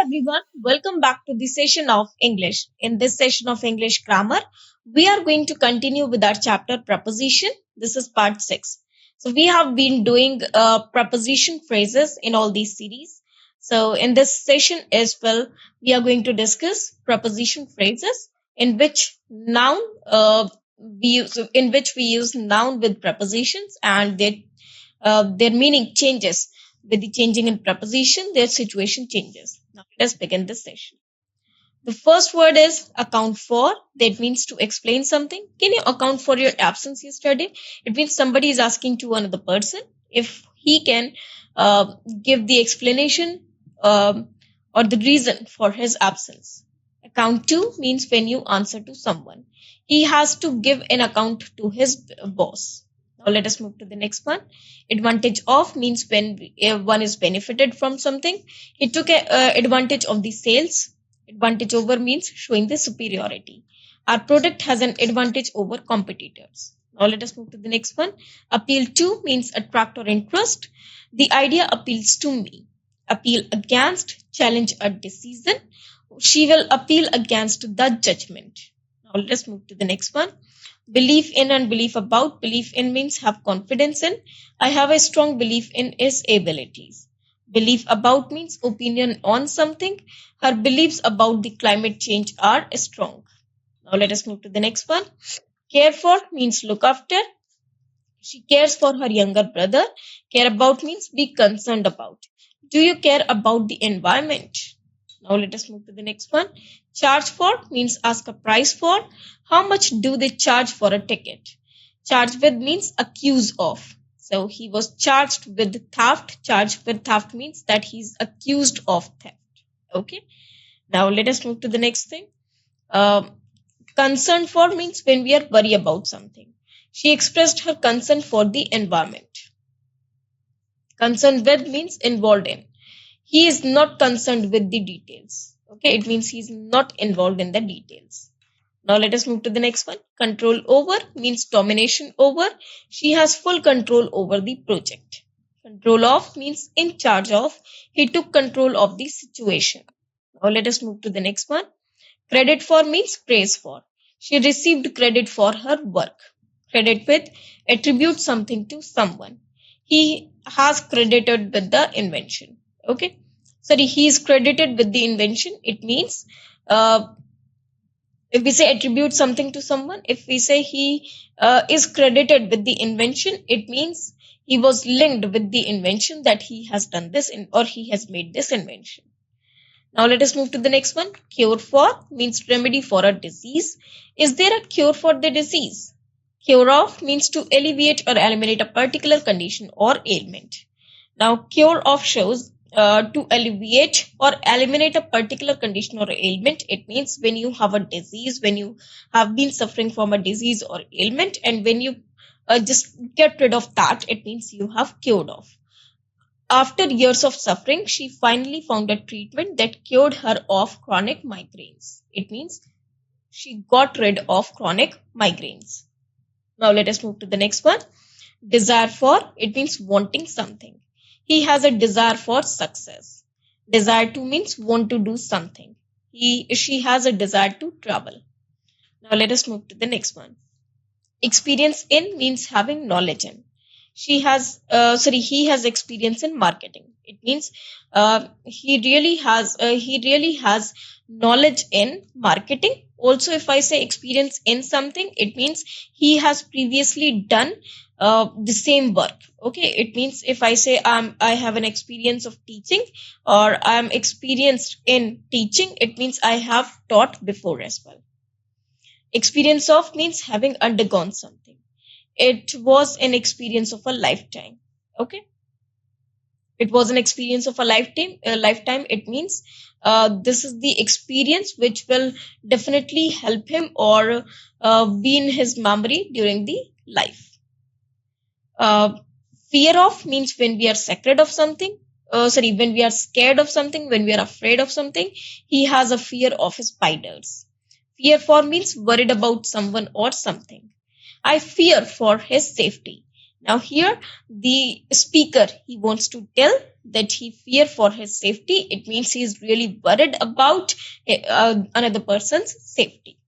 everyone, welcome back to the session of English. In this session of English grammar, we are going to continue with our chapter preposition. This is part 6. So, we have been doing preposition phrases in all these series. So, in this session as well, we are going to discuss preposition phrases in which we use noun with prepositions and their meaning changes with the changing in preposition, their situation changes. Now let us begin this session. The first word is account for. That means to explain something. Can you account for your absence yesterday? It means somebody is asking to another person if he can give the explanation or the reason for his absence. Account to means when you answer to someone. He has to give an account to his boss. Now let us move to the next one. Advantage of means when one is benefited from something. He took advantage of the sales. Advantage over means showing the superiority. Our product has an advantage over competitors. Now let us move to the next one. Appeal to means attract or interest. The idea appeals to me. Appeal against, challenge a decision. She will appeal against the judgment. Now let us move to the next one. Belief in and belief about. Belief in means have confidence in. I have a strong belief in his abilities. Belief about means opinion on something. Her beliefs about the climate change are strong. Now let us move to the next one. Care for means look after. She cares for her younger brother. Care about means be concerned about. Do you care about the environment? Now let us move to the next one. Charge for means ask a price for. How much do they charge for a ticket? Charge with means accuse of. So he was charged with theft. Charged with theft means that he's accused of theft. Okay. Now let us move to the next thing. Concern for means when we are worried about something. She expressed her concern for the environment. Concerned with means involved in. He is not concerned with the details. Okay, it means he's not involved in the details. Now let us move to the next one. Control over means domination over. She has full control over the project. Control of means in charge of. He took control of the situation. Now let us move to the next one. Credit for means praise for. She received credit for her work. Credit with attribute something to someone. He has credited with the invention. Okay. Sorry, he is credited with the invention. It means if we say attribute something to someone, if we say he is credited with the invention, it means he was linked with the invention that he has done this or he has made this invention. Now let us move to the next one. Cure for means remedy for a disease. Is there a cure for the disease? Cure of means to alleviate or eliminate a particular condition or ailment. Now cure of shows to alleviate or eliminate a particular condition or ailment. It means when you have a disease, when you have been suffering from a disease or ailment, and when you just get rid of that, it means you have cured of. After years of suffering, she finally found a treatment that cured her of chronic migraines. It means she got rid of chronic migraines. Now let us move to the next one. Desire for, it means wanting something. He has a desire for success. Desire to means want to do something. She has a desire to travel. Now let us move to the next one. Experience in means having knowledge in. He has experience in marketing. It means he really has knowledge in marketing. Also, if I say experience in something, it means he has previously done the same work. Okay, it means if I say I have an experience of teaching or I'm experienced in teaching, it means I have taught before as well. Experience of means having undergone something. It was an experience of a lifetime. Okay, it was an experience of a lifetime. It means this is the experience which will definitely help him or be in his memory during the life. Fear of means when we are scared of something. When we are scared of something, when we are afraid of something. He has a fear of spiders. Fear for means worried about someone or something. I fear for his safety. Now here the speaker, he wants to tell that he fear for his safety. It means he is really worried about another person's safety.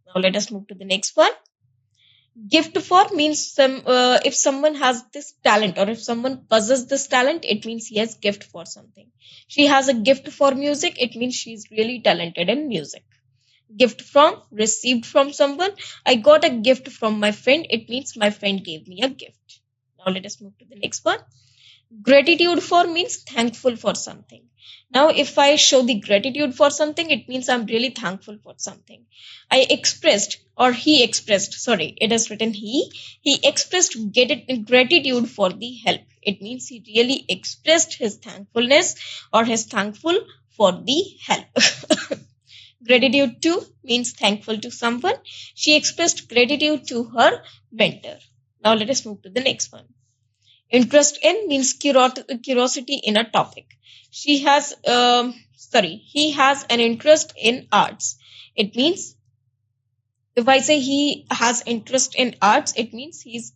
Now let us move to the next one. Gift for means if someone has this talent or if someone possesses this talent, it means he has gift for something. She has a gift for music. It means she's really talented in music. Gift from, received from someone. I got a gift from my friend. It means my friend gave me a gift. Now let us move to the next one. Gratitude for means thankful for something. Now if I show the gratitude for something, it means I'm really thankful for something. I expressed, or he expressed, sorry, it is written he expressed gratitude for the help. It means he really expressed his thankfulness or his thankful for the help. Gratitude to means thankful to someone. She expressed gratitude to her mentor. Now let us move to the next one. Interest in means curiosity in a topic. He has an interest in arts. It means if I say he has interest in arts, it means he's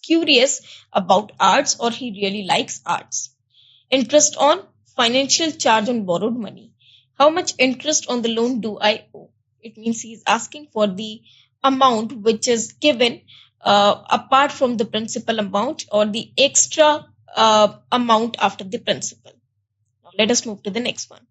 curious about arts or he really likes arts. Interest on, financial charge on borrowed money. How much interest on the loan do I owe? It means he is asking for the amount which is given apart from the principal amount or the extra amount after the principal. Now let us move to the next one.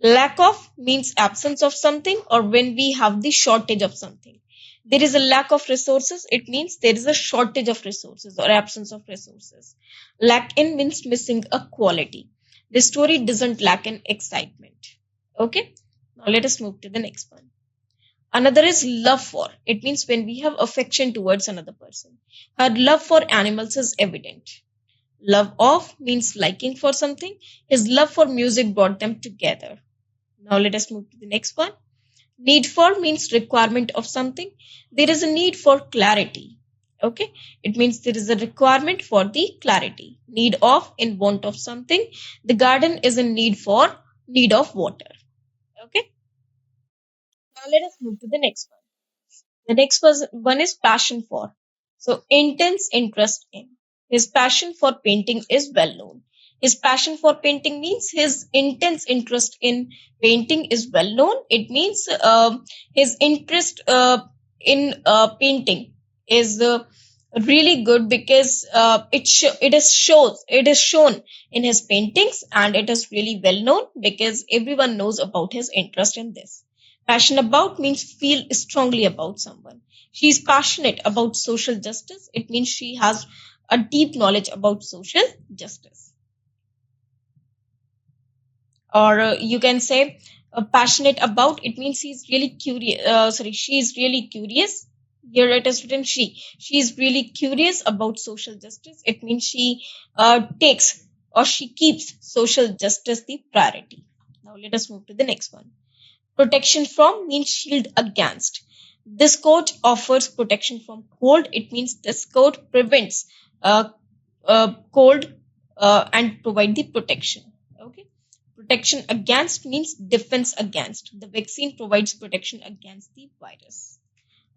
Lack of means absence of something or when we have the shortage of something. There is a lack of resources. It means there is a shortage of resources or absence of resources. Lack in means missing a quality. The story doesn't lack in excitement. Okay. Now let us move to the next one. Another is love for. It means when we have affection towards another person. Her love for animals is evident. Love of means liking for something. His love for music brought them together. Now let us move to the next one. Need for means requirement of something. There is a need for clarity. Okay. It means there is a requirement for the clarity. Need of, in want of something. The garden is in need of water. Okay. Now let us move to the next one. The next one is passion for. So intense interest in. His passion for painting is well known. His passion for painting means his intense interest in painting is well known. It means his interest in painting is really good because it is shown in his paintings and it is really well known because everyone knows about his interest in this. Passion about means feel strongly about someone. She is passionate about social justice. It means she has a deep knowledge about social justice. Or you can say passionate about, it means he's really curious. She is really curious. Here it is written she is really curious about social justice. It means she takes or she keeps social justice the priority. Now let us move to the next one. Protection from means shield against. This coat offers protection from cold. It means this coat prevents cold and provide the protection. Okay. Protection against means defense against. The vaccine provides protection against the virus.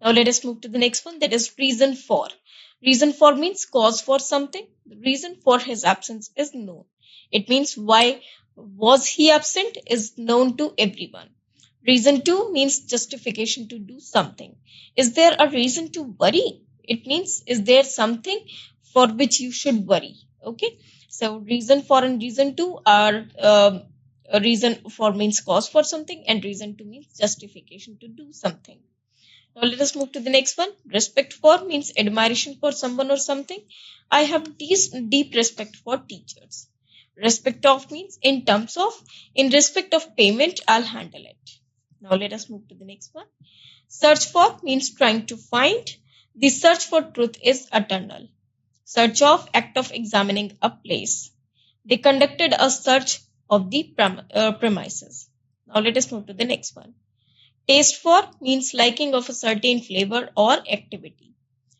Now let us move to the next one. That is reason for. Reason for means cause for something. The reason for his absence is known. It means why was he absent is known to everyone. Reason to means justification to do something. Is there a reason to worry? It means is there something for which you should worry? Okay. So reason for and reason to are a reason for means cause for something and reason to means justification to do something. Now let us move to the next one. Respect for means admiration for someone or something. I have deep respect for teachers. Respect of means in respect of payment, I'll handle it. Now let us move to the next one. Search for means trying to find. The search for truth is eternal. Search of act of examining a place. They conducted a search of the premises. Now let us move to the next one. Taste for means liking of a certain flavor or activity.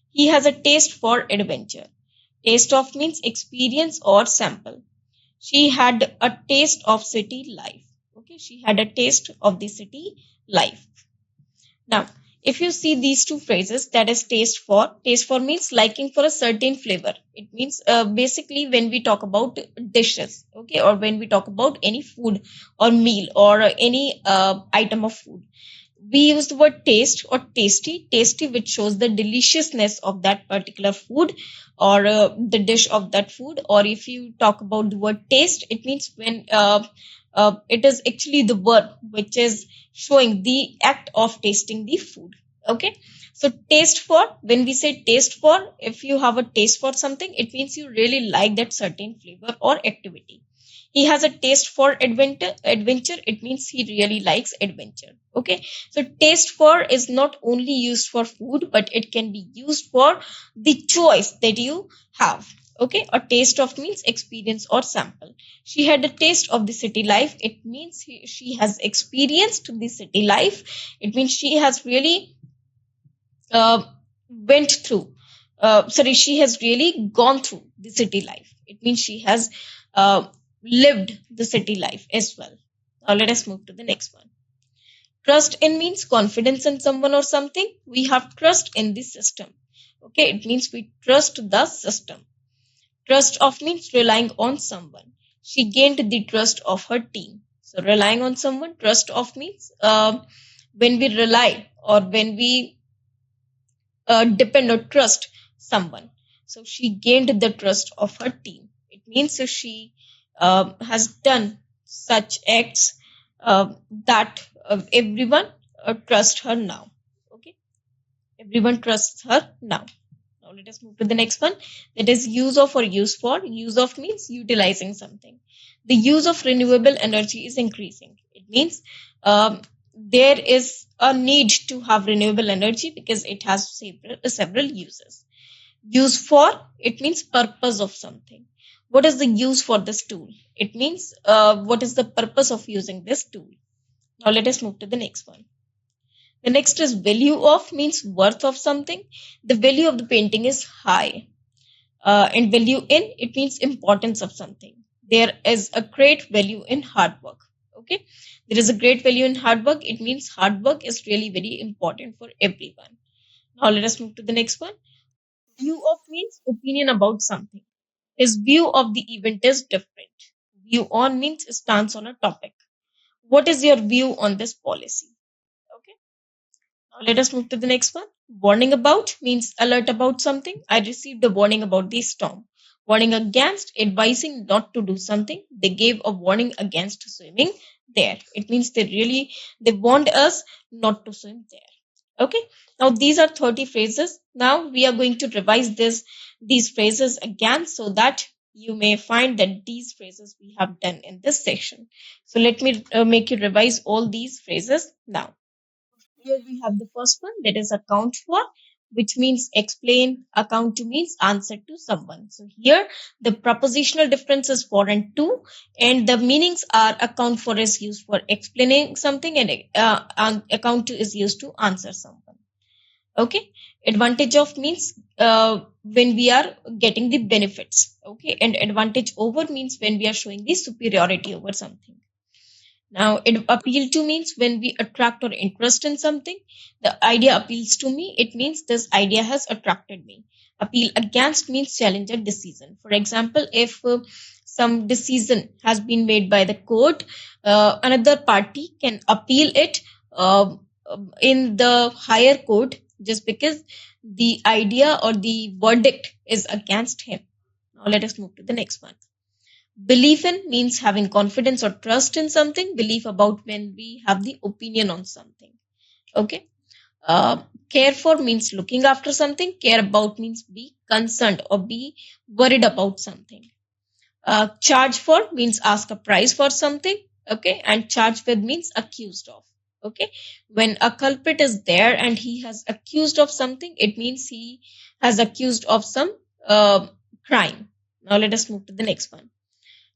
He has a taste for adventure. Taste of means experience or sample. She had a taste of city life. Okay, she had a taste of the city life. Now, If you see these two phrases, that is taste for means liking for a certain flavor. It means basically when we talk about dishes, okay, or when we talk about any food or meal or any item of food, we use the word taste or tasty, which shows the deliciousness of that particular food or the dish of that food. Or if you talk about the word taste, it means when it is actually the verb which is showing the act of tasting the food. Okay, so taste for, when we say taste for, if you have a taste for something, it means you really like that certain flavor or activity. He has a taste for adventure, it means he really likes adventure. Okay, so taste for is not only used for food, but it can be used for the choice that you have. Okay, a taste of means experience or sample. She had a taste of the city life, it means she has experienced the city life. It means she has really uh, went through sorry, she has really gone through the city life. It means she has uh, lived the city life as well. Now let us move to the next one. Trust in means confidence in someone or something. We have trust in the system. Okay, it means we trust the system. Trust of means relying on someone. She gained the trust of her team. So relying on someone, trust of means when we rely or when we depend or trust someone. So she gained the trust of her team. It means she has done such acts that everyone trusts her now. Okay, everyone trusts her now. Now let us move to the next one. That is use of or use for. Use of means utilizing something. The use of renewable energy is increasing. It means there is a need to have renewable energy because it has several uses. Use for, it means purpose of something. What is the use for this tool? It means what is the purpose of using this tool? Now let us move to the next one. The next is value of means worth of something. The value of the painting is high. And value in, it means importance of something. There is a great value in hard work. Okay, there is a great value in hard work. It means hard work is really very important for everyone. Now let us move to the next one. View of means opinion about something. His view of the event is different. View on means stance on a topic. What is your view on this policy? Okay. Now let us move to the next one. Warning about means alert about something. I received a warning about the storm. Warning against, advising not to do something. They gave a warning against swimming there. It means they warned us not to swim there. Okay. Now these are 30 phrases. Now we are going to revise these phrases again so that you may find that these phrases we have done in this section. So let me make you revise all these phrases now. Here we have the first one, that is account for, which means explain. Account to means answer to someone. So here the prepositional difference is for and to, and the meanings are account for is used for explaining something, and account to is used to answer someone. Okay, advantage of means when we are getting the benefits. Okay, and advantage over means when we are showing the superiority over something. Now, it appeal to means when we attract or interest in something. The idea appeals to me. It means this idea has attracted me. Appeal against means challenge a decision. For example, if some decision has been made by the court, another party can appeal it in the higher court just because the idea or the verdict is against him. Now, let us move to the next one. Belief in means having confidence or trust in something. Belief about when we have the opinion on something. Okay. Care for means looking after something. Care about means be concerned or be worried about something. Charge for means ask a price for something. Okay. And charge with means accused of. Okay. When a culprit is there and he has accused of something, it means he has accused of some crime. Now let us move to the next one.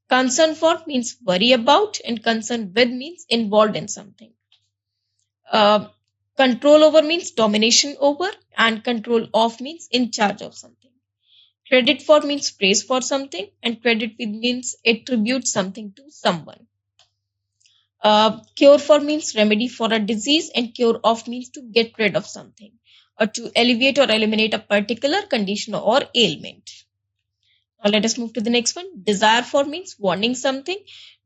Concern for means worry about, and concern with means involved in something. Uh, Control over means domination over, and control of means in charge of something. Credit for means praise for something, and credit with means attribute something to someone. Cure for means remedy for a disease, and cure of means to get rid of something or to alleviate or eliminate a particular condition or ailment. Now let us move to the next one. Desire for means wanting something.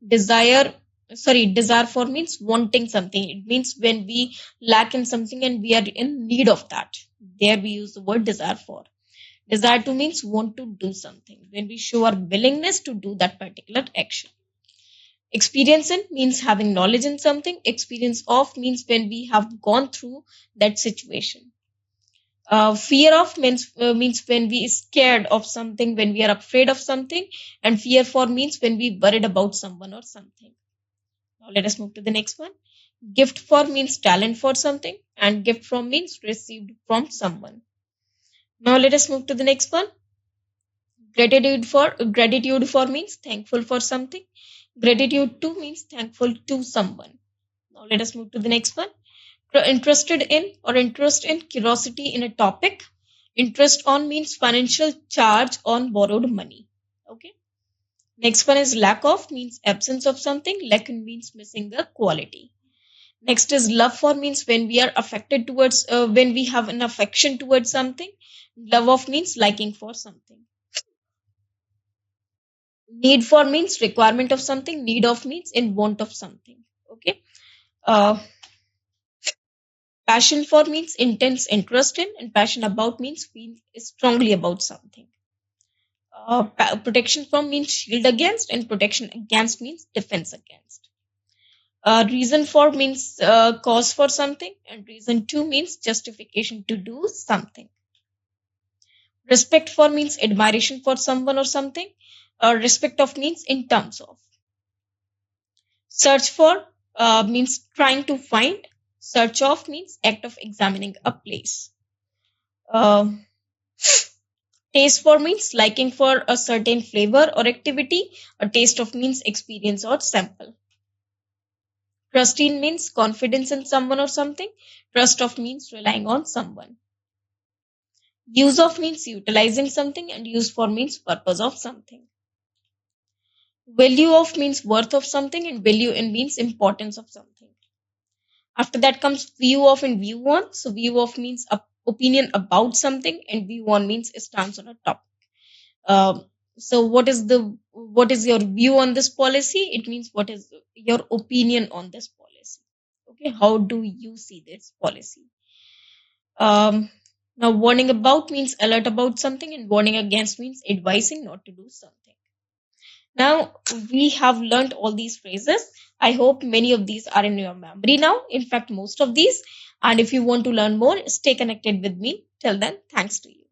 Desire, desire for means wanting something. It means when we lack in something and we are in need of that. There we use the word desire for. Desire to means want to do something. When we show our willingness to do that particular action. Experience in means having knowledge in something. Experience of means when we have gone through that situation. Fear of means when we scared of something, when we are afraid of something, and fear for means when we worried about someone or something. Now let us move to the next one. Gift for means talent for something, and gift from means received from someone. Now let us move to the next one. Gratitude for means thankful for something. Gratitude to means thankful to someone. Now let us move to the next one. Interested in or interest in curiosity in a topic. Interest on means financial charge on borrowed money. Okay. Next one is lack of means absence of something. Lack means missing a quality. Next is love for means when we are affected towards when we have an affection towards something. Love of means liking for something. Need for means requirement of something. Need of means in want of something. Okay. Uh, Passion for means intense interest in, and passion about means feel strongly about something. Protection from means shield against, and protection against means defense against. Reason for means cause for something, and reason to means justification to do something. Respect for means admiration for someone or something. Respect of means in terms of. Search for means trying to find. Search of means act of examining a place. Uh, Taste for means liking for a certain flavor or activity. A taste of means experience or sample. Trust in means confidence in someone or something. Trust of means relying on someone. Use of means utilizing something, and use for means purpose of something. Value of means worth of something, and value in means importance of something. After that comes view of and view on. So view of means opinion about something, and view on means stance on a topic. So what is your view on this policy? It means what is your opinion on this policy? Okay, how do you see this policy? Um, Now warning about means alert about something, and warning against means advising not to do something. Now we have learned all these phrases. I hope many of these are in your memory now. In fact, most of these. And if you want to learn more, stay connected with me. Till then, thanks to you.